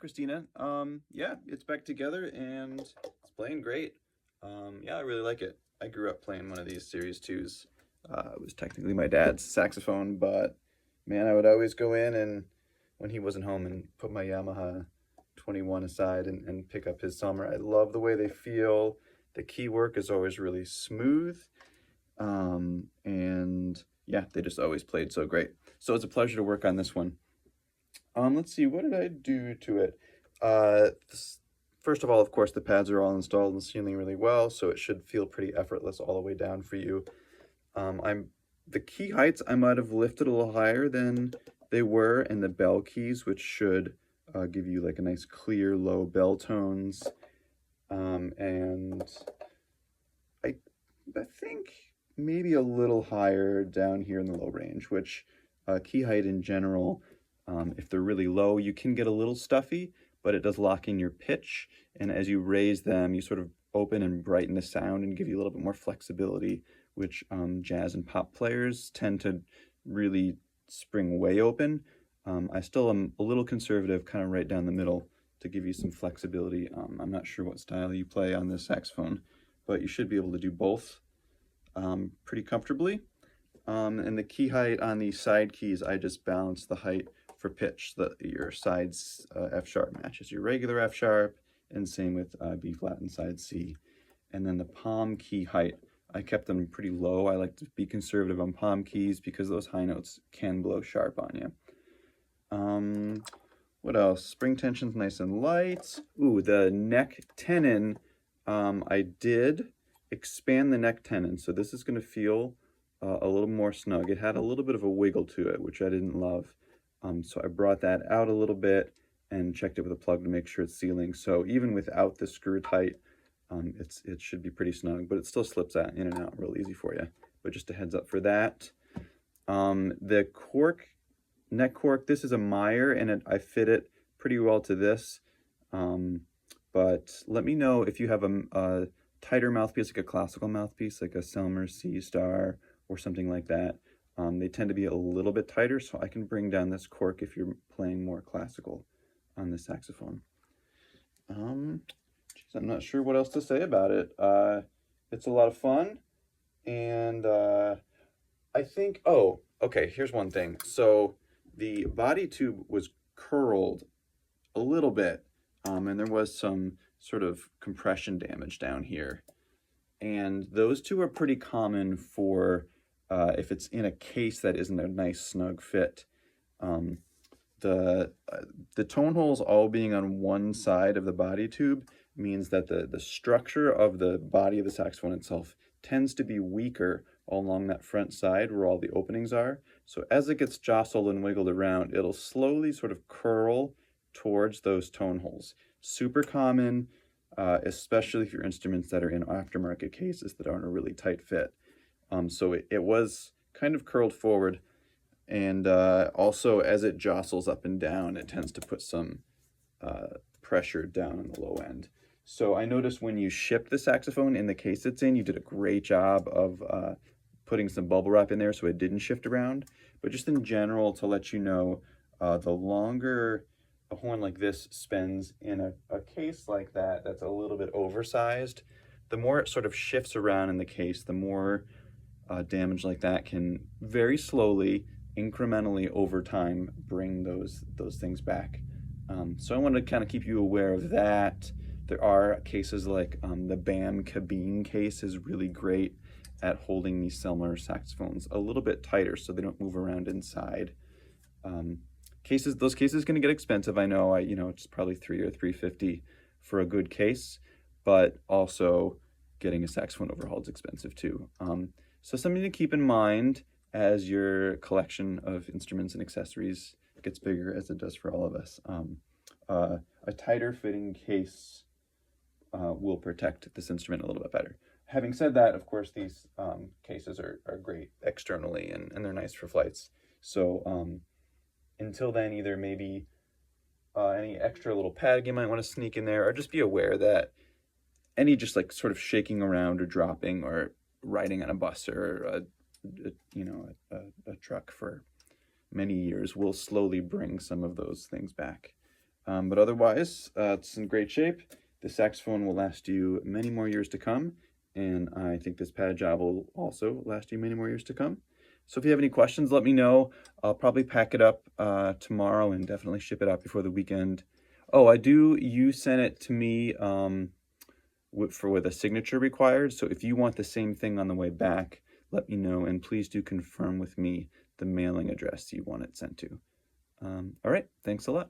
Christina. Yeah, it's back together and it's playing great. Yeah, I really like it. I grew up playing one of these Series 2s. It was technically my dad's saxophone, but man, I would always go in and when he wasn't home and put my Yamaha 21 aside and pick up his Summer. I love the way they feel. The key work is always really smooth. And yeah, they just always played so great. So it's a pleasure to work on this one. Let's see, what did I do to it? First of all, of course, the pads are all installed and sealing really well, so it should feel pretty effortless all the way down for you. The key heights I might have lifted a little higher than they were, and the bell keys, which should give you like a nice clear low bell tones. And I think maybe a little higher down here in the low range, which key height in general, if they're really low, you can get a little stuffy, but it does lock in your pitch. And as you raise them, you sort of open and brighten the sound and give you a little bit more flexibility, which jazz and pop players tend to really spring way open. I still am a little conservative, kind of right down the middle to give you some flexibility. I'm not sure what style you play on this saxophone, but you should be able to do both pretty comfortably. And the key height on the side keys, I just balance the height for pitch, that your sides F sharp matches your regular F sharp, and same with B flat and side C. And then the palm key height, I kept them pretty low. I like to be conservative on palm keys because those high notes can blow sharp on you. What else? Spring tension's nice and light. Ooh, the neck tenon, I did expand the neck tenon, so this is going to feel a little more snug. It had a little bit of a wiggle to it, which I didn't love. So I brought that out a little bit and checked it with a plug to make sure it's sealing. So even without the screw tight, it should be pretty snug, but it still slips out in and out real easy for you. But just a heads up for that. The cork, neck cork, this is a Meyer, and I fit it pretty well to this. But let me know if you have a tighter mouthpiece, like a classical mouthpiece, like a Selmer C Star or something like that. They tend to be a little bit tighter, so I can bring down this cork if you're playing more classical on the saxophone. I'm not sure what else to say about it. It's a lot of fun, and I think, oh, okay, here's one thing. So the body tube was curled a little bit, and there was some sort of compression damage down here. And those two are pretty common for if it's in a case that isn't a nice snug fit. The tone holes all being on one side of the body tube means that the structure of the body of the saxophone itself tends to be weaker along that front side where all the openings are. So as it gets jostled and wiggled around, it'll slowly sort of curl towards those tone holes. Super common, especially for instruments that are in aftermarket cases that aren't a really tight fit. So it was kind of curled forward, and also as it jostles up and down, it tends to put some pressure down on the low end. So I noticed when you shipped the saxophone in the case it's in, you did a great job of putting some bubble wrap in there so it didn't shift around. But just in general, to let you know, the longer a horn like this spends in a case like that that's a little bit oversized, the more it sort of shifts around in the case, the more damage like that can very slowly, incrementally over time bring those things back. So I wanted to kind of keep you aware of that. There are cases like the BAM cabine case is really great at holding these Selmer saxophones a little bit tighter so they don't move around inside. Those cases can get expensive. I know, it's probably $300 or $350 for a good case, but also getting a saxophone overhauled is expensive too. So something to keep in mind as your collection of instruments and accessories gets bigger, as it does for all of us. A tighter fitting case will protect this instrument a little bit better. Having said that, of course, these cases are great externally and they're nice for flights. So until then, either maybe any extra little padding you might want to sneak in there, or just be aware that any just like sort of shaking around or dropping or riding on a bus or a truck for many years will slowly bring some of those things back. But otherwise, it's in great shape. The saxophone will last you many more years to come, and I think this pad job will also last you many more years to come. So if you have any questions, let me know. I'll probably pack it up tomorrow and definitely ship it out before the weekend. Oh, you sent it to me with a signature required, so if you want the same thing on the way back, let me know, and please do confirm with me the mailing address you want it sent to. All right, thanks a lot.